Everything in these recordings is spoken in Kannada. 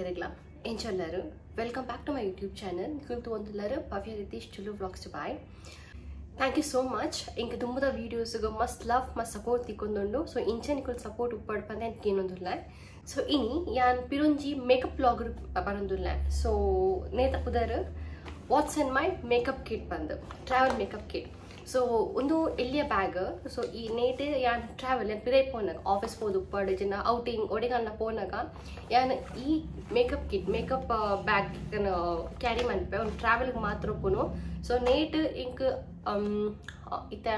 Namaste, welcome back to my YouTube channel. Tuluvlogger by. Thank you so much. Inka tumbuda videos must love, must support tikondondo. So incha nikul support uppadpande kenondulla. So ini yan pirunji makeup vlogger barandulla. So neta pudaru what's in my makeup kit bandu. Travel makeup kit. So undo illiya bag. So ee nete yan travel yan pidai ponaga office podu uppadu jina outing odiganna ponaga yan ee makeup kit makeup bag kana carry manpe on travel ku maatra pono. So nete ink ita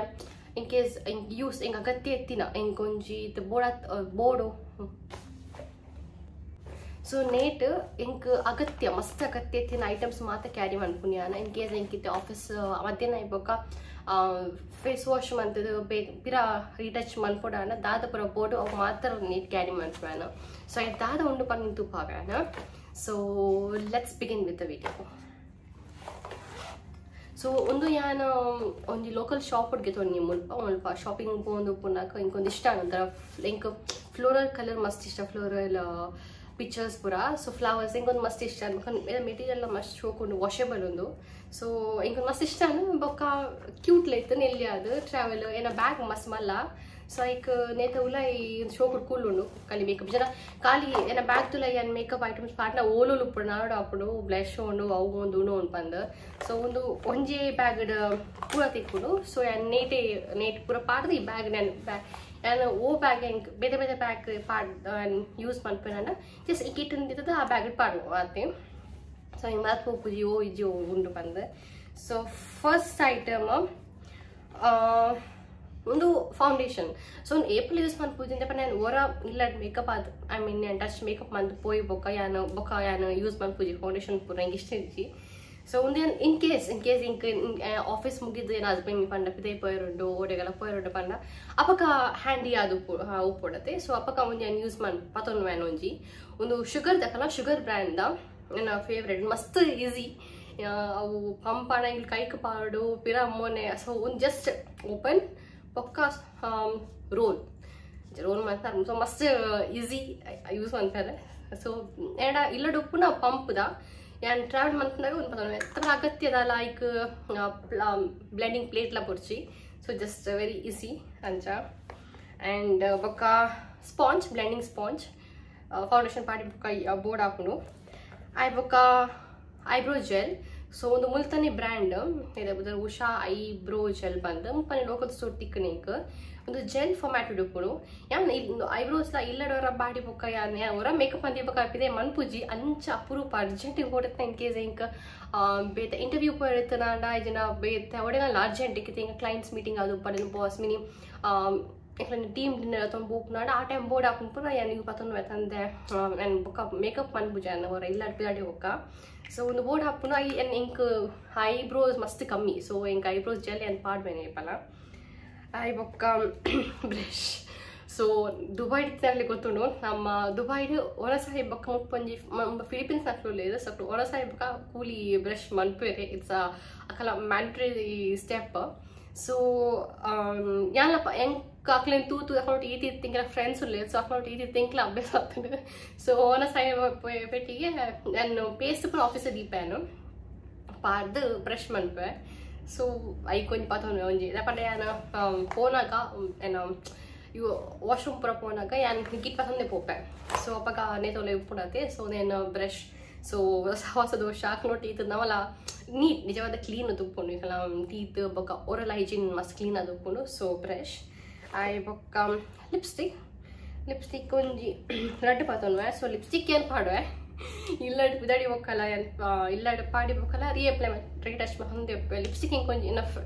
in case in use in agatti ettina in konji the bodo so net ink agatya mast agatya ettina items maata carry manpuniyana in case inkite office madena iboka face wash mantadu pira retouch manpodana dada pura bodo of maatra need carry manpana so I dada undu pannintu pagana. So let's begin with the video. So undo yana on the local shop would get on mulpa shopping pondu punaka inkonishta another link floral color must floral pictures pura so flowers inkon must material must show kon washable undo so inkon must boka cute like nelli adu travel in a bag must malla so like neta ulai show could cool undu kali makeup jana kali in a bag tula yan makeup items partna ololu purnadu appudu blush undu avu undu no panda so undu onje bag pura tikkudu so yan net pura part the bag and o bag bede bag part use manpenana just ikit unditadu a bag part ate so in math puji o ijo undu panda. So first item undo foundation so April use man pujinte pan ora illa makeup ad I mean touch makeup man poi boka yana use man puji foundation pura ingishti so in case office mugidu ena husband mi panda pide poirundo odegala poirundo panda apaka handy adu uppodate so apaka unja use man paton vanonji undu sugar dakala sugar brand da ena favorite mast easy avu pump ana il kaike paadu pira ammone so just open pokka roll mantar so must easy use mantare so eda illadu puna pump da and travel mantnaga un patanu etra agatyada like blending plate la porchi so just very easy anja and boka sponge blending sponge foundation party boka board apunu I boka eyebrow gel so ಒಂದು ಮುಲ್ತಾನಿ ಬ್ರ್ಯಾಂಡ್ ಇದೆ ಬದಲ ಉಷಾ ಐಬ್ರೋ ಜೆಲ್ ಬಂದು ಪನೆ ಲೋಕದ ಸೋಟ್ ತಿಕ್ಕನೇಕ ಒಂದು ಜೆಲ್ ಫಾರ್ಮ್ಯಾಟ್ ಉಡುಪುಡು ಯಾನ್ ಐಬ್ರೋಸ್ ಲ ಇಲ್ಲಡವರ ಬಾಡಿ ಬೊಕ್ಕ ಯಾನ್ ಅವರ ಮೇಕಪ್ ಅಂದಿ ಬೊಕ್ಕ ಪಿದೆ ಮನ್ಪುಜಿ ಅಂಚ ಅಪರೂಪ ಅರ್ಜೆಂಟ್ ಹೋಡತ್ತ ಇನ್ ಕೇಸ್ ಇಂಕ ಬೇತ ಇಂಟರ್ವ್ಯೂ ಪರತನಾಡ ಇದನ ಬೇತ ಒಡೆಗಲ್ಲ ಅರ್ಜೆಂಟ್ ಇಕ್ಕೆ ಇಂಕ ಕ್ಲೈಂಟ್ಸ್ ಮೀಟಿಂಗ್ ಅದು ಪಡೆನ boss mini team dinner aton book nada a time board apun pura yan you paton vetande and book makeup man bujana ora illa pidade hokka so undu board apuna I and ink eyebrows must kammi so ink eyebrows gel and part bene pala I book brush so Dubai ittarli gottundo namma Dubai ora sahi book muppanji Philippines natlo ledu so ora sahi book kuli brush manpere it's a akala mandatory step so yalla en kaklen tu account eati think friends ulle so account eati think la abbes athunde so ona sai pettige and paste per office dipano paad brush manpe so I konja pathonu onje lapande yana ponaga and you washroom pura ponaga yan kit pathonde pope so apaka netole uppudate so then brush so ಹೊಸದು ಶಾಕ್ ನೋಡಿ ಇದು ನಾವಲ್ಲ ನೀಟ್ ನಿಜವಾದ ಕ್ಲೀನ್ ತುಪ್ಪುಂಡು ಈಗ ಟೀತ್ ಬೊಕ್ಕ ಓರಲ್ ಹೈಜೀನ್ ಮಸ್ತ್ ಕ್ಲೀನ್ ಅದು ಉಪ್ಪುಂಡು ಸೊ ಬ್ರಷ್ ಐ ಬೊಕ್ಕ ಲಿಪ್ಸ್ಟಿಕ್ ಒಂಜಿ ರೆಡ್ ಪಾತೊನ್ವೆ ಸೊ ಲಿಪ್ಸ್ಟಿಕ್ ಏನು ಪಾಡುವೆ ಇಲ್ಲಡ್ ಬಿದಡಿ ಬೊಕ್ಕಲ್ಲ ಇಲ್ಲಡ್ ಪಾಡಿ ಬೊಕ್ಕಲ್ಲ ರೀಅಪ್ಲೈ ರೀಟಚ್ ಹೊಂದೆ ಲಿಪ್ಸ್ಟಿಕ್ ಇಂಕೊಂಜಿ ಇನಫ್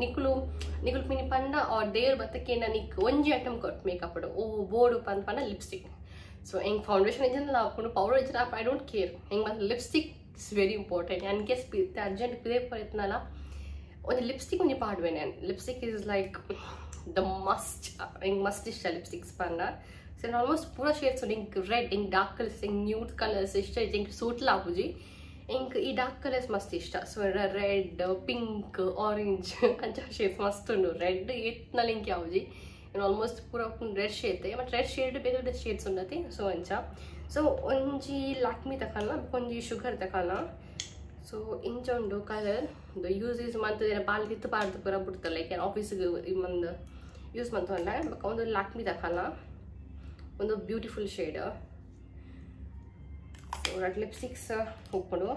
ನಿಕುಲು ಪಿನಿ ಪಂಡ ಆರ್ ದೇವ್ರ ಬತ್ತಕ್ಕೆ ನಿಕ್ ಒಂಜಿ ಐಟಮ್ ಕೊಟ್ಟು ಮೇಕಪ್ ಓ ಬೋರ್ಡು ಪಂದ lipstick so in foundation engine la appuno powder engine I don't care in lipstick is very important and case urgent pide paritnala on lipstick on part when lipstick is like the must ish lipsticks panna so almost pura shades on red in dark colors in nude colors ishta ink suit la apuji ink ee dark colors must ishta so red pink orange anja shades must undu red etna link yavuji and almost pura red shade but red shade ಬೇರೆ shades ಉಂಡತಿ so ಅಂಚ ಸೊ ಒಂಜಿ ಲ್ಯಾಕ್ಮಿ ತಕಲ್ಲ ಒಂಜಿ ಶುಗರ್ ತಕಲ್ಲ ಸೊ ಇಂಚೊಂಡು ಕಲರ್ ಯೂಸ್ ಮಂತದೇನ ಬಾಲ್ ಕಿತ್ತು ಪಾಡ್ದು ಪೂರ ಬಿಡ್ತಾರೆ ಲೈಕ್ ಆಫೀಸಿಗೆ ಒಂದು ಯೂಸ್ ಮಂತೊಂಡೆ ಬೊಕ್ಕ ಒಂದು ಲ್ಯಾಕ್ಮಿ ತಕಲ್ಲ ಒಂದು beautiful shade so red lipsticks ಹೋಗ್ಕೊಂಡು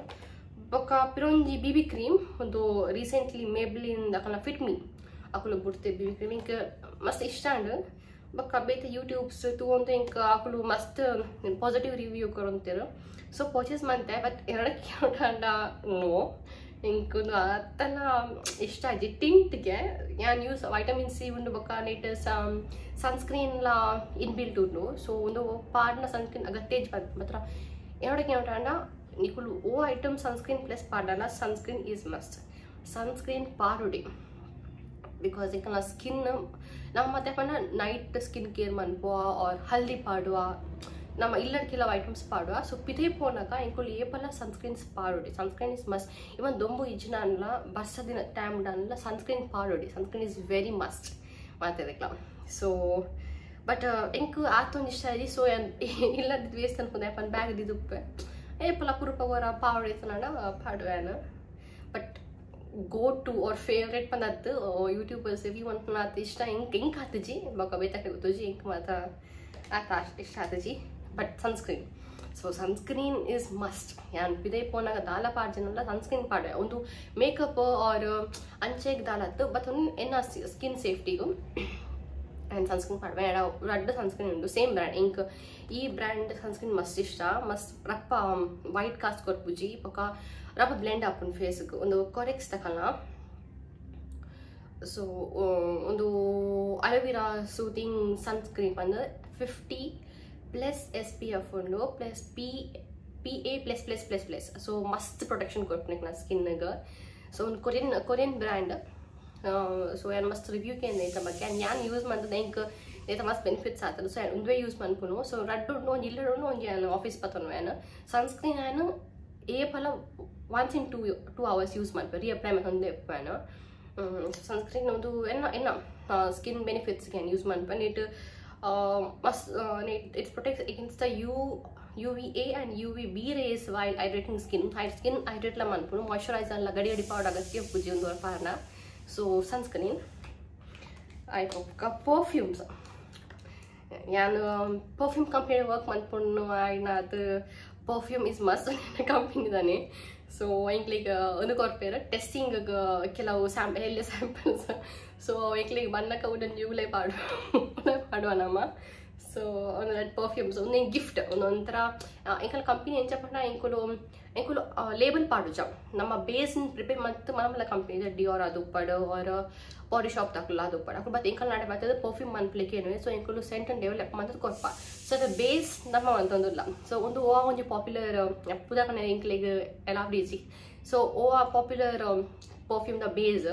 ಬೊಕ್ಕ ಪಿರೊಂಜಿ BB ಕ್ರೀಮ್ ಒಂದು ರೀಸೆಂಟ್ಲಿ ಮೇಬ್ಲಿನ್ ದಕಲ್ಲ ಫಿಟ್ ಮೀ ಅಕುಲು ಬಿಡ್ತೆ BB ಕ್ರೀಮ್ ಇಂಕ ಮಸ್ತ್ ಇಷ್ಟ ಅಂಡ್ ಬೊಕ್ಕ ಬೇತೆ ಯೂಟ್ಯೂಬ್ಸ್ ತೂಂದು ಇಂಕ ಅಕುಲು ಮಸ್ತ್ ಪಾಸಿಟಿವ್ ರಿವ್ಯೂ ಕೊರಂತೇರು ಸೊ ಪರ್ಚೇಸ್ ಮಂತೆ ಬಟ್ ಎರಡಕ್ಕೆ ಅಂಡ ನೋ ಇಂಕೊಂದು ಅತ್ತನ ಇಷ್ಟ ಆಯ್ತು ಟಿಂಟ್ಗೆ ನಾನು ಯೂಸ್ ವೈಟಮಿನ್ C ಉಂಡು ಬೊಕ್ಕ ನೆಟ್ ಸನ್ಸ್ಕ್ರೀನ್ಲ ಇನ್ಬಿಲ್ಟ್ ಉಂಡು ಸೊ ಒಂದು ಪಾಡ್ನ ಸನ್ಸ್ಕ್ರೀನ್ ಅಗತ್ಯ ಮಾತ್ರ ಎರಡಕ್ಕೆ ಅಂಡ ನಿಕುಲು ಓ ಐಟಮ್ ಸನ್ಸ್ಕ್ರೀನ್ ಪ್ಲಸ್ ಪಾಡಲ್ಲ ಸನ್ಸ್ಕ್ರೀನ್ ಈಸ್ ಮಸ್ಟ್ ಸನ್ಸ್ಕ್ರೀನ್ ಪಾಡುಡಿ ಬಿಕಾಸ್ ಈಗ ಸ್ಕಿನ್ ನಮ್ಮ ಮತ್ತೆ ಪಂಡ ನೈಟ್ ಸ್ಕಿನ್ ಕೇರ್ ಮನ್ಪುವ ಆರ್ ಹಲ್ದಿ ಪಾಡುವ ನಮ್ಮ ಇಲ್ಲಡ್ಕೆಲ್ಲ ಐಟಮ್ಸ್ ಪಾಡುವ ಸೊ ಪಿದೇ ಪೋನಾಗ ಇಂಕೊಳು ಏಪಲ್ಲ ಸನ್ಸ್ಕ್ರೀನ್ಸ್ ಪಾಡುಡಿ ಸನ್ಸ್ಕ್ರೀನ್ ಇಸ್ ಮಸ್ಟ್ ಇವನ್ ದೊಂಬು ಇಜ್ಜಿನ ಅನ್ಲ ಬರ್ಸದಿನ ಟೈಮ್ ಅನ್ಲ ಸನ್ಸ್ಕ್ರೀನ್ ಪಾಡುಡಿ ಸನ್ಸ್ಕ್ರೀನ್ ಇಸ್ ವೆರಿ ಮಸ್ಟ್ ಮಾತಾಡಕ್ಲ ಸೊ ಬಟ್ ಎಂಕು ಆತೊಂದು ಇಷ್ಟ ಆಗಿ ಸೊ ಇಲ್ಲದಿದ್ದು ವೇಸ್ಟ್ ಅನ್ಕೊಂಡೆ ಪನ್ ಬ್ಯಾಗ್ ದಿದುಪ್ಪೆ ಏಪಲ್ಲ ಪುರುಪವರ ಪಾವಡೈತನಡ ಪಾಡುವೇನ but go to our favourite ಪಂದತ್ತು ಯೂಟ್ಯೂಬರ್ಸ್ ರಿವ್ಯೂ ಅಂತ ಇಷ್ಟ ಇಂಕ್ ಆತಜಿ ಬೊಕ್ಕ ಬೇತಕ್ಕೆ ಗೊತ್ತುಜಿ ಇಂಕ್ ಮಾತ್ರ ಆತ ಇಷ್ಟ ಆತಜಿ but sunscreen so sunscreen is must ಯಾನ್ ಪಿದೇ ಪೋನಾಗ ದಾಲ ಪಾಡ್ಜನಲ್ಲ ಸನ್ಸ್ಕ್ರೀನ್ ಪಾಡುವೆ ಒಂದು ಮೇಕಪ್ ಆರ್ ಅಂಚೆಗೆ ದಾಲತ್ತು ಬಟ್ ಒಂದು ಎನ್ನ ಸ್ಕಿನ್ ಸೇಫ್ಟಿಗೂ ಆ್ಯಂಡ್ ಸನ್ಸ್ಕ್ರೀನ್ ಪಾಡುವೆ ರೆಡ್ ಸನ್ಸ್ಕ್ರೀನ್ ಉಂಟು ಸೇಮ್ ಬ್ರ್ಯಾಂಡ್ ಇಂಕ್ ಈ ಬ್ರ್ಯಾಂಡ್ ಸನ್ಸ್ಕ್ರೀನ್ ಮಸ್ತ್ ಇಷ್ಟ ಮಸ್ತ್ ರಪ್ಪ ವೈಟ್ ಕಾಸ್ಟ್ ಕೊರ್ಪುಜಿ ಪಕ್ಕ ರಪ್ಪ ಬ್ಲೆಂಡ್ ಆಪುಂಡು ಫೇಸ್ಗೆ ಒಂದು ಕೊರೆಕ್ಸ್ ತಕಲ್ಲ ಸೊ ಒಂದು ಅಲೋವಿರಾ ಸೂತಿಂಗ್ ಸನ್ಸ್ಕ್ರೀನ್ ಬಂದು 50+ SPF ಉಂಡು ಪ್ಲಸ್ PA++++ ಸೊ ಮಸ್ತ್ ಪ್ರೊಟೆಕ್ಷನ್ ಕೊಡ್ತೀನಿ ನಾ ಸ್ಕಿನ್ಗೆ ಸೊ ಒಂದು ಕೊರಿಯನ್ ಬ್ರ್ಯಾಂಡ್ ಸೊ ಏನು ಮಸ್ತ್ ರಿವ್ಯೂಗೆ ಐತೆ ಬಗ್ಗೆ ನಾನು ಯೂಸ್ ಮಾಡಿದೆ ಇಂಕ್ ಐತೆ ಮಸ್ತ್ ಬೆನಿಫಿಟ್ಸ್ ಆಗ್ತದೆ ಸೊ ಒಂದೇ ಯೂಸ್ ಮಾಡ್ಕೊನು ಸೊ ರೆಡ್ ಉಂಡು ಒಂದು ಇಲ್ಲಡು ಒಂದು ಏನು ಆಫೀಸ್ ಬತ್ತನು ಏನು ಸನ್ಸ್ಕ್ರೀನ್ ಏನು ಏಪಲ್ಲ once in 2 hours ಯೂಸ್ ಮಾಡ್ಬೇಕು ರೀಅಪ್ಲೈ ಮಾಡ್ಕೊಂಡೆ ಏನು ಸನ್ಸ್ಕ್ರೀನ್ ಒಂದು ಎನ್ನ ಸ್ಕಿನ್ ಬೆನಿಫಿಟ್ಸ್ಗೆ ಯೂಸ್ ಮಾಡ್ಬೇಕು ನೀಟ್ ಮಸ್ತ್ it's protects against the UVA and UVB rays while hydrating skin hydrate la manpunu moisturizer la gadi powder agastya puji undu parna so sunscreen I hope perfumes yan perfume company work manpunu aina adu perfume is must company dane so like ಒಂದು ಕೊರ್ಪೇರ ಟೆಸ್ಟಿಂಗ್ ಕೆಲವು ಎಲ್ಲ ಸ್ಯಾಂಪಲ್ಸ್ ಸೊ like ಬನ್ನಕ ಉಡನ್ ಯೂಲೈ ಪಾಡುವ ನಮ್ಮ ಸೊ ಒಂದು ಪರ್ಫ್ಯೂಮ್ಸ್ ಒಂದು ಗಿಫ್ಟ್ ಒಂದೊಂಥರ ಎಂಕಲ್ ಕಂಪನಿ ಎಂಚಪಂಡ ಎಂಕುಲು ಲೇಬಲ್ ಪಾಡುಜ ನಮ್ಮ ಬೇಸ್ ಪ್ರಿಪೇರ್ ಮತ್ತು ಮನಮಲ್ಲ ಕಂಪನಿ ಡಿಯೋರ್ ಅದು ಉಪ್ಪಡು ಆರ್ ಬಾಡಿ ಶಾಪ್ ತಕಲ್ಲ ಅದು ಉಪ್ಪಡು ಅక్కడ ಮತ್ತೆ ಎಂಕಲ್ ನಾಡೆ ಬರ್ತದೆ ಪರ್ಫ್ಯೂಮ್ ಮನ್ಪ್ಲಿಕ್ಕೆ ಏನು ಸೊ ಎಂಕುಲು ಸೆಂಟ್ ಅಂಡ್ ಡೆವಲಪ್ ಮಾಡೋದು ಕೊರ್ಪ ಸೊ ಅದು ಬೇಸ್ ನಮ್ಮ ಅಂತಂದಿಲ್ಲ ಸೊ ಒಂದು ಓ ಒಂಜಿ ಪಾಪ್ಯುಲರ್ ಪುದಾಕನೆ ಎಂಕ್ಲಿಗೆ ಎಲಾವ್ಡಿಜಿ ಸೊ ಓ ಆ popular perfume the base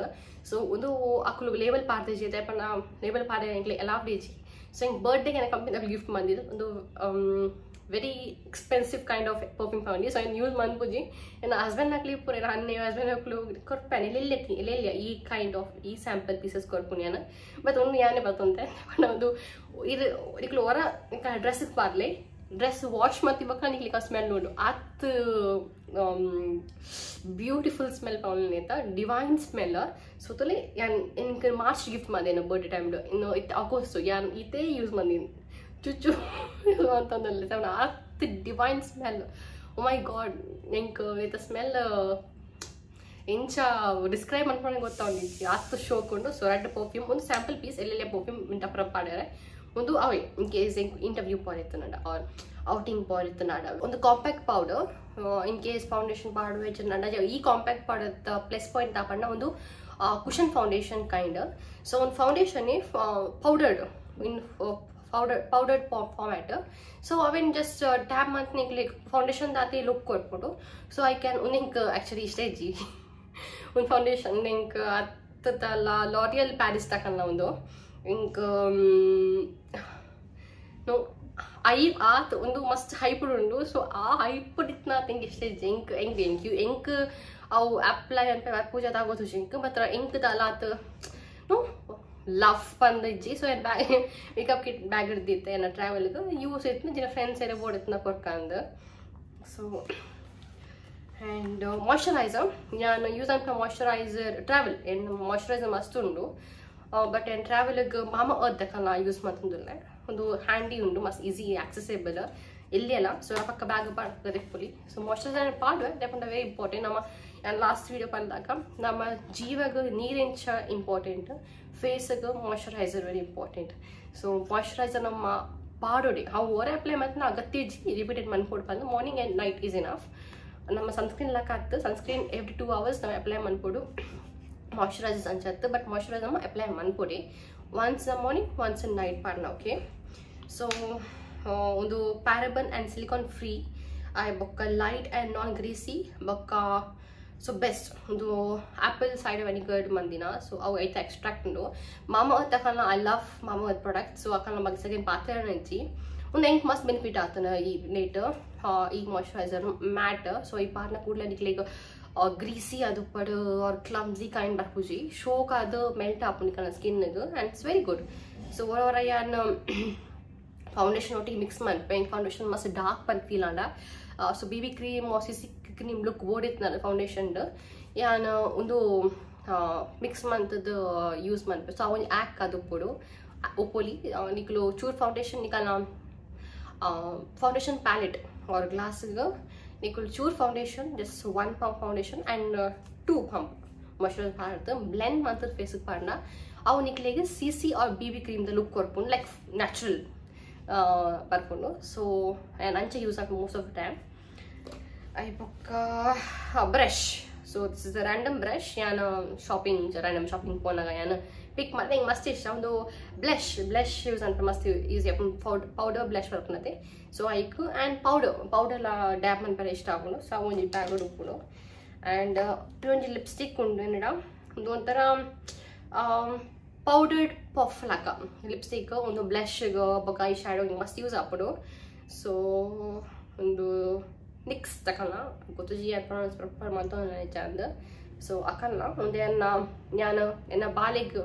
so ಒಂದು ಅಕ್ಕಲು ಲೇಬಲ್ ಪಾಡ್ದಿಜಿ ಟೈಪನ್ನ ಲೇಬಲ್ ಪಾಡ ಎಂಕ್ಲಿ ಎಲಾವ್ಡಿಜಿ ಸೊ ಹಿಂಗೆ ಬರ್ಡೇಗೆ ನನ್ನ ಕಂಪ್ನಿದಾಗ ಗಿಫ್ಟ್ ಮಾಡಿದ್ದು ಒಂದು very expensive kind of perfume ತಗೊಂಡು ಸೊ ಏನು ಯೂಸ್ ಮಾಡ್ಬುಜಿ ನನ್ನ ಹಸ್ಬೆಂಡ್ ಹಾಕ್ಲಿ ಪೂರ ನನ್ನ ಹಸ್ಬೆಂಡ್ ಹಾಕ್ಲು ಕೊಡ್ಪೇನೆ ಎಲ್ಲೆಲ್ಲ ಈ ಕೈಂಡ್ ಆಫ್ ಈ ಸ್ಯಾಂಪಲ್ ಪೀಸಸ್ ಕೊಡ್ಪುನಿ ನಾನು ಬಟ್ ಒಂದು ಯಾನೇ ಬರ್ತಂತೆ ಒಂದು ಇದು ಇದಕ್ಕೆ ಹೊರ ಡ್ರೆಸ್ಸಿಗೆ ಪಾರ್ಲೆ ಡ್ರೆಸ್ ವಾಶ್ ಮಾಡ್ತಿವಾಗ ನಿಕ್ಲಿಕ್ಕೆ ಸ್ಮೆಲ್ ನೋಡು ಅತ್ ಬ್ಯೂಟಿಫುಲ್ ಸ್ಮೆಲ್ ಪಾವನೇತ ಡಿವೈನ್ ಸ್ಮೆಲ್ ಸೊ ತಲೆ ಯಾನ್ എനിക്ക് മാർച്ച് ಗಿಫ್ಟ್ ಮಾಡಿದೆ ಬರ್ಡೇ ಟೈಮ್ದು ಇನ್ನು ಆಗಸ್ಟ್ ಯಾನ್ ಇದೇ ಯೂಸ್ ಮಾಡಿದ್ದೀನಿ ಚುಚ್ಚು ಅಂತಂದಲ್ಲ ಅವನ ಅತ್ divine smell oh my God ಎಂಕ್ ಇದು ಸ್ಮೆಲ್ ಎಂಚ ಡಿಸ್ಕ್ರೈಬ್ ಮಾಡ್ಕೊಂಡೆ ಗೊತ್ತಾಗಿತ್ತು ಅತ್ತು ಶೋಕೊಂಡು ಸೊ ರೆಡ್ ಪರ್ಫ್ಯೂಮ್ ಒಂದು ಸ್ಯಾಂಪಲ್ ಪೀಸ್ ಎಲ್ಲೆಲ್ಲ ಪರ್ಫ್ಯೂಮ್ ಇಂಟಪ್ರ ಪಾಡ್ಯಾರೆ ಒಂದು ಅವೇ ಇನ್ ಕೇಸ್ ಇಂಟರ್ವ್ಯೂ ಪಾಡಿತ್ತನಡ ಆರ್ ಔಟಿಂಗ್ ಪಾಡಿತ್ತನಡ ಒಂದು compact powder in case foundation ಪಾಡುವ ಈ ಕಾಂಪ್ಯಾಕ್ಟ್ ಪೌಡರ್ ಪ್ಲಸ್ ಪಾಯಿಂಟ್ ತಾಪಣ್ಣ ಒಂದು ಕುಷನ್ ಫೌಂಡೇಶನ್ ಕೈಂಡ್ ಸೊ ಒಂದು foundation powdered in powdered format so aven just tab mantne like foundation dati look korpudu so I can unink actually stage un foundation link attala L'Oreal Paris takanna undu ink no I at undu must hype undu so a hype itna thing stage ink au apply and pooja tagotu ink matra ink dalat no love ಬಂದಿಜ್ಜಿ ಸೊ ಏನು ಬ್ಯಾಗ್ ಮೇಕಪ್ ಕಿಟ್ ಬ್ಯಾಗ್ ಹಿಡ್ದಿತ್ತೆ ಏನೋ ಟ್ರಾವೆಲ್ಗೆ ಯೂಸ್ ಇತ್ತು ಜಿನ ಫ್ರೆಂಡ್ಸ್ ಏನೇ ಓಡಿತ್ನ ಕೊಡ್ಕಂದು ಸೊ ಆ್ಯಂಡ್ ಮಾಯ್ಶ್ಚರೈಸರ್ ನಾನು ಯೂಸ್ ಅಂತ ಮಾಯ್ಶ್ಚರೈಸರ್ ಟ್ರಾವೆಲ್ ಏನು ಮಾಯ್ಶ್ಚರೈಸರ್ ಮಸ್ತ್ ಉಂಡು ಬಟ್ ಏನು ಟ್ರಾವೆಲ್ಗೆ Mamaearth ದಕ್ಕಲ್ಲ ಯೂಸ್ ಮಾಡ್ತಿದ್ದಿಲ್ಲ ಒಂದು ಹ್ಯಾಂಡಿ ಉಂಡು ಮಸ್ತ್ ಈಸಿ ಆಕ್ಸೆಸೇಬಲ್ ಎಲ್ಲಿ ಅಲ್ಲ ಸೊ ಪಕ್ಕ ಬ್ಯಾಗ್ ಪಾಡ್ತದೆ ಫುಲ್ಲಿ ಸೊ ಮಾಯ್ಶ್ಚರೈಸರ್ ಪಾಡುವೆ ದೇಪಂಡ ವೆರಿ ಇಂಪಾರ್ಟೆಂಟ್ ನಮ್ಮ ಲಾಸ್ಟ್ ವೀಡಿಯೋ ಬಂದಾಗ ನಮ್ಮ ಜೀವಗೆ ನೀರಿಂಚ ಇಂಪಾರ್ಟೆಂಟ್ ಫೇಸ್ಗೆ moisturiser very important so moisturiser ನಮ್ಮ ಪಾಡೋಡಿ ಅವು ಓವರ್ ಅಪ್ಲೈ ಮತ್ತು ಅಗತ್ಯ ರಿಪೀಟೆಡ್ ಮನ್ಕೊಡ್ ಬಂದು morning and night is enough ನಮ್ಮ ಸನ್ಸ್ಕ್ರೀನ್ ಲಾಕ್ ಆಗ್ತದೆ ಸನ್ಸ್ಕ್ರೀನ್ ಎವ್ರಿ 2 hours ನಾವು ಅಪ್ಲೈ ಮಾಡ್ಕೊಡು ಮಾಯ್ಶ್ಚರೈಸರ್ಸ್ ಅಂಚತ್ತು ಬಟ್ ಮಾಯ್ಶ್ಚರೈಸರ್ ನಮ್ಮ ಅಪ್ಲೈ ಮಾಡ್ಕೊಡಿ once the morning once in night ಪಾಡ್ನ ಓಕೆ ಸೊ ಒಂದು ಪ್ಯಾರಬನ್ ಆ್ಯಂಡ್ ಸಿಲಿಕಾನ್ ಫ್ರೀ ಬೊಕ್ಕ ಲೈಟ್ ಆ್ಯಂಡ್ ನಾನ್ ಗ್ರೀಸಿ ಬೊಕ್ಕ ಸೊ ಬೆಸ್ಟ್ ಒಂದು ಆ್ಯಪಲ್ ಸೈಡರ್ ವೆನಿಗರ್ ಮಂದಿನ ಸೊ ಅವು ಐತೆ ಎಕ್ಸ್ಟ್ರಾಕ್ಟ್ ಉಂಡು Mamaearth ತಕಲ್ನ I love Mamaearth product so ಅಕಲ್ನ ಬಗ್ಗೆ ಸೆಕೆಂಡ್ ಪಾತ್ರ ನೆಂಚಿ ಒಂದು ಎಂಕ್ ಮಸ್ತ್ ಬೆನಿಫಿಟ್ ಆಗ್ತಾನೆ ಈ ನೇಟ್ ಈ ಮಾಯ್ಶ್ಚರೈಸರ್ ಮ್ಯಾಟ್ ಸೊ ಈ ಪಾರ್ನ ಕೂಡಲೇ ನಿಕ್ಲಿಗೆ ಗ್ರೀಸಿ ಅದು ಪಡು ಆರ್ ಕ್ಲಮ್ಸಿ ಕೈಂಡ್ ಬರ್ಪುಜಿ ಶೋಕ್ ಅದು ಮೆಲ್ಟ್ ಆಪುನಿಕನ ಸ್ಕಿನ್ಗೆ and it's very good so ಓವರ ಯಾನ್ ಫೌಂಡೇಶನ್ ಒಟ್ಟಿಗೆ ಮಿಕ್ಸ್ ಮಾಡ್ಪೆ ಫೌಂಡೇಶನ್ ಮಸ್ತ್ ಡಾರ್ಕ್ ಬಂದು ಫೀಲ್ ಆಂಡ so BB cream CC cream look ಓಡಿತ್ತು ಫೌಂಡೇಶನ್ದು ಯಾನ್ ಒಂದು ಮಿಕ್ಸ್ ಮಂತದ್ದು ಯೂಸ್ ಮಾಡ್ಪೆ ಸೊ ಅವನು ಆ್ಯಕ್ ಅದು ಪುಡು ಉಪ್ಪೊಲಿ ನಿಕ್ಲು ಚೂರ್ ಫೌಂಡೇಶನ್ ನಿಕಲ್ನ ಫೌಂಡೇಶನ್ ಪ್ಯಾಲೆಟ್ ಆರ್ ಗ್ಲಾಸ್ಗೆ ನಿಕಲ್ ಚೂರ್ foundation just 1 pump foundation and 2 pump moisturiser ಪಾಡ್ದು blend ಮಾಡ್ತದ ಫೇಸ್ಗೆ ಪಾಡ್ನ ಅವು ನಿಕ್ಲಿಗೆ CC ಆರ್ BB ಕ್ರೀಮ್ದ ಲುಕ್ ಕೊಡ್ಕೊಂಡು ಲೈಕ್ ನ್ಯಾಚುರಲ್ ಬರ್ಕೊಂಡು ಸೊ ಆ್ಯಂಡ್ ಅಂಚೆ ಯೂಸ್ ಆಗ್ತದೆ ಮೋಸ್ಟ್ ಆಫ್ ದ ಟೈಮ್ ಐ ಬೊಕ್ಕ brush so this is a random brush ಯಾನು ರ್ಯಾಂಡಮ್ ಶಾಪಿಂಗ್ ಪೋನಾಗ ಯಾನು ಪಿಕ್ ಮಾಡಿ ಹಿಂಗೆ ಮಸ್ತ್ ಇಷ್ಟ ಒಂದು ಬ್ಲಷ್ ಯೂಸ್ ಅಂತ ಮಸ್ತ್ ಈಸಿ ಪೌಡರ್ ಬ್ಲಷ್ ಬರ್ಕೊಂಡತೆ ಸೊ ಐಕ್ ಆ್ಯಂಡ್ ಪೌಡರ್ಲ ಡ್ಯಾಪ್ ಮನ್ಪರ ಇಷ್ಟ ಆಗೋಣ ಸೊ ಒಂಜಿ ಬ್ಯಾಗ್ ಉಡುಪುಡು ಆ್ಯಂಡ್ ಒಂಜಿ ಲಿಪ್ಸ್ಟಿಕ್ ಉಂಡು ಏನಿಡ ಒಂದು ಒಂಥರ ಪೌಡರ್ಡ್ ಪಫ್ ಲಾಕ ಲಿಪ್ಸ್ಟಿಕ್ ಒಂದು ಬ್ಲಷ್ಗೆ ಬೊಕ್ಕ ಐ ಶ್ಯಾಡೋ ಮಸ್ತ್ ಯೂಸ್ ಆಪಡು ಸೊ ಒಂದು ನಿಕ್ಸ್ ತಕಲ್ನ ಗೊತ್ತುಜಿ ಪ್ರೊನೌನ್ಸ್ ಪ್ರಾಪರ್ ಮಾಡ್ತಾ ಚಂದ ಸೊ ಅಕಲ್ನ ಒಂದೇ ನಾನು ಎನ್ನ ಬಾಲಿಗೆ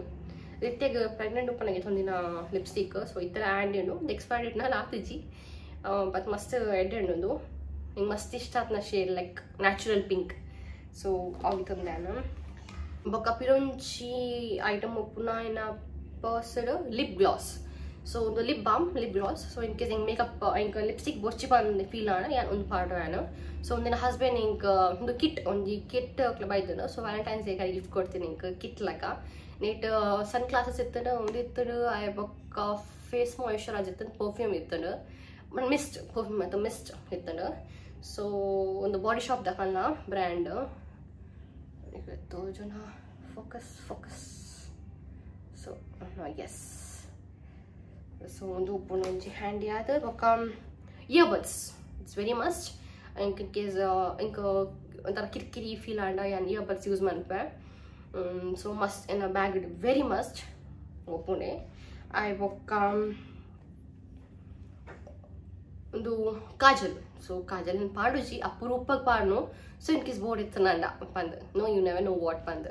ರಿತ್ಯಗೆ ಪ್ರೆಗ್ನೆಂಟ್ ಉಪ್ಪನಾಗೆ ತೊಂದಿನ ಲಿಪ್ಸ್ಟಿಕ್ ಸೊ ಈ ಥರ ಆ್ಯಂಡ್ ಉಂಡು ಎಕ್ಸ್ಪೈರ್ ಡೇಟ್ನ ಲಾತಿಜಿ ಬಟ್ ಮಸ್ತ್ ಎಡ್ ಉಂಡು ಹಿಂಗೆ ಮಸ್ತ್ ಇಷ್ಟ ಆತ್ನ shade like natural pink so ಅವು ತಂದೆ ನಾನು ಬೊಕ್ಕ ಪಿರೊಂಚಿ ಐಟಮ್ ಉಪ್ಪುನ ಏನ ಪರ್ಸ್ಡ್ ಲಿಪ್ ಗ್ಲಾಸ್ ಸೊ ಒಂದು lip gloss so in case ಹಿಂಗೆ ಮೇಕಪ್ ಹಿಂಗೆ ಲಿಪ್ಸ್ಟಿಕ್ ಬೊಚ್ಚಿ ಬಂದು ಫೀಲ್ ಆಣ ಯಾನು ಒಂದು ಪಾರ್ಟ್ ನಾನು ಸೊ ಒಂದಿನ ಹಸ್ಬೆಂಡ್ ಹಿಂಗೆ ಒಂದು ಒಂಜಿ ಕಿಟ್ ಬೈದನು ಸೊ ವ್ಯಾಲೆಂಟೈನ್ಸ್ ಡೇ ಗಿಫ್ಟ್ ಕೊಡ್ತೀನಿ ಹಿಂಗೆ ಕಿಟ್ ಲಕ ನೀಟ್ ಸನ್ ಗ್ಲಾಸಸ್ ಇತ್ತನು ಒಂದು ಇತ್ತಡು ಐ ಬೊಕ್ಕ ಫೇಸ್ ಮಾಯ್ಶ್ಚರೈಸರ್ ಇತ್ತನು ಪರ್ಫ್ಯೂಮ್ ಇತ್ತನು ಮಿಸ್ಟ್ ಪರ್ಫ್ಯೂಮ್ ಮತ್ತು ಮಿಸ್ಟ್ ಇತ್ತನು ಸೊ ಒಂದು ಬಾಡಿ ಶಾಪ್ ದಕಲ್ನ ಬ್ರ್ಯಾಂಡ್ ತೋಜನ ಫೋಕಸ್ ಸೊ ಎಸ್ ಸೊ ಒಂದು ಉಪ್ಪು ಒಂಜಿ ಹ್ಯಾಂಡಿ ಆದ ಬೊಕ್ಕ earbuds it's very must in case ಇಂಕ ಒಂಥರ ಕಿರಿಕಿರಿ ಫೀಲ್ ಆಂಡ ಯಾನ್ ಇಯರ್ಬಡ್ಸ್ ಯೂಸ್ ಮನ್ಪೆ so must in bag very must ಒಪ್ಪುನೆ ಐ ಬೊಕ್ಕ ಒಂದು ಕಾಜಲ್ ಸೊ ಕಾಜಲ್ ಪಾಡುಜಿ ಅಪರೂಪಕ್ಕೆ ಪಾಡ್ನು ಸೊ ಇನ್ ಕೇಸ್ ಬೋರ್ಡ್ ಇತ್ತು ನಂಡ ಪಂದ್ no you never know what ಪಂದ್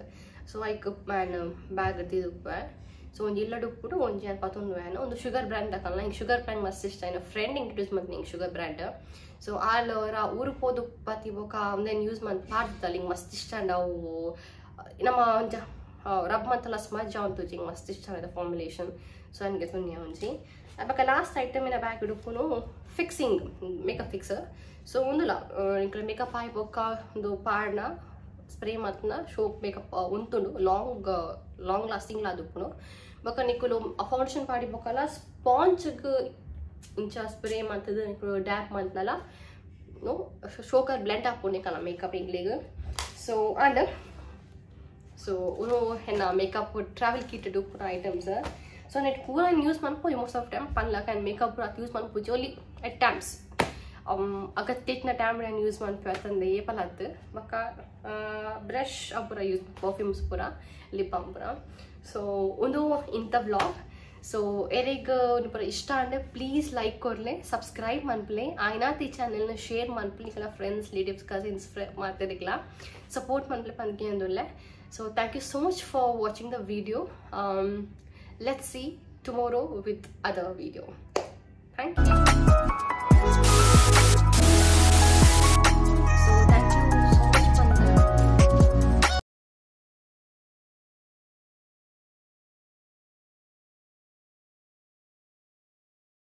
ಸೊ ಐಕ್ ಮ್ಯಾನ್ ಬ್ಯಾಗ್ ಇದ್ದಿದ್ದುಪ್ಪೆ ಸೊ ಒಂದು ಇಲ್ಲಡು ಉಪ್ಪುಡು ಒಂಜಿ ಏನು ಪತ್ತೊಂದು ವ್ಯಾನ್ ಒಂದು ಶುಗರ್ ಬ್ರ್ಯಾಂಡ್ ತಕಲ್ನ ಹಿಂಗೆ ಶುಗರ್ ಬ್ರ್ಯಾಂಡ್ ಮಸ್ತ್ ಇಷ್ಟ ಇನ್ನು ಫ್ರೆಂಡ್ ಇಂಟ್ರೊಡ್ಯೂಸ್ ಮಾಡ್ತೀನಿ ಹಿಂಗೆ ಶುಗರ್ ಬ್ರ್ಯಾಂಡ್ ಸೊ ಆಲ್ವರ ಊರಿಗೆ ಹೋದು ಪತಿ ಬೊಕ್ಕ ಒಂದೇನು ಯೂಸ್ ಮಾಡಿ ಪಾಡ್ತಲ್ಲ ಹಿಂಗೆ ಮಸ್ತ್ ಇಷ್ಟ ಅವು ನಮ್ಮ ಒಂಜ ರಬ್ ಮತ್ತಲ್ಲ ಸ್ಮಜ್ ಅಂತು ಹಿಂಗೆ ಮಸ್ತ್ ಇಷ್ಟ ಇದೆ ಫಾರ್ಮುಲೇಷನ್ ಸೊ ನನಗೆ ತುನ್ಯ ಒಂಜಿ ಬೊಕ್ಕ ಲಾಸ್ಟ್ ಐಟಮ್ ಇನ್ನ ಬ್ಯಾಗ್ ಇಡುಪುನು ಫಿಕ್ಸಿಂಗ್ ಮೇಕಪ್ ಫಿಕ್ಸರ್ ಸೊ ಒಂದುಲ್ಲ ಇಂಕ ಮೇಕಪ್ ಆಯ್ ಬೊಕ್ಕ ಒಂದು ಪಾಡ್ನ ಸ್ಪ್ರೇ ಮತ್ತನ ಶೋಪ್ ಮೇಕಪ್ ಉಂತುಂಡು ಲಾಂಗ್ ಲಾಸ್ಟಿಂಗ್ ಲಾದುಪ್ಪುನು ಬೊಕ್ಕ ನಿಕ್ಕಲು ಫೌಂಡೇಶನ್ ಪಾಡಿ ಬೊಕ್ಕಲ್ಲ ಸ್ಪಾಂಜ್ಗೆ ಇಂಚ ಸ್ಪ್ರೇ ಮಂತದ ನಿಕ್ಕಲು ಡ್ಯಾಪ್ ಮಂತನಲ್ಲ ನೋ ಶೋಕರ್ ಬ್ಲೆಂಡ್ ಹಾಕ್ಕೊಂಡು ಕಲ ಮೇಕಪ್ ಇಂಗ್ಲಿಗೆ ಸೊ ಆ್ಯಂಡ್ ಸೊ ಉನು ಹೆನ್ನ ಮೇಕಪ್ ಟ್ರಾವೆಲ್ ಕಿಟ್ ಉಪ್ಪುನ ಐಟಮ್ಸ್ ಸೊ ನೆಟ್ ಪೂರ ಯೂಸ್ ಮಾಡ್ಕೊ ಮೋಸ್ಟ್ ಆಫ್ ಟೈಮ್ ಪನ್ಲಕ ಆ್ಯಂಡ್ ಮೇಕಪ್ ಯೂಸ್ ಮಾಡ್ಕೊ ಓನ್ಲಿ ಎಟ್ ಟೈಮ್ಸ್ ಅಗತ್ಯನ ಟೈಮ್ ನಾನು ಯೂಸ್ ಮಾಡ್ತೀವಿ ಅಂತಂದು ಏಪಲ್ ಹತ್ತು ಬೊಕ್ಕ ಬ್ರಷ್ ಪೂರ ಯೂಸ್ ಪರ್ಫ್ಯೂಮ್ಸ್ ಪೂರ ಲಿಪ್ ಬಾಮ್ ಪೂರ ಸೊ ಒಂದು ಇಂಥ ವ್ಲಾಗ್ ಸೊ ಎರಿಗೆ ಪೂರ ಇಷ್ಟ ಅಂದರೆ ಪ್ಲೀಸ್ ಲೈಕ್ ಕೊಡಲೆ ಸಬ್ಸ್ಕ್ರೈಬ್ ಮನ್ಪಲೆ ಆಯ್ನಾತ್ ಈ ಚಾನೆಲ್ನ ಶೇರ್ ಮನ್ಪಲೆ ಎಲ್ಲ ಫ್ರೆಂಡ್ಸ್ ರಿಲೇಟಿವ್ಸ್ ಕಸಿನ್ಸ್ ಮಾಡ್ತಿರ್ಲಿಲ್ಲ ಸಪೋರ್ಟ್ ಮನ್ಪಲೆ ಪನ್ಕೆ ಅಂದೊಳ್ಳೆ so thank you so much for watching the video let's see tomorrow with other video.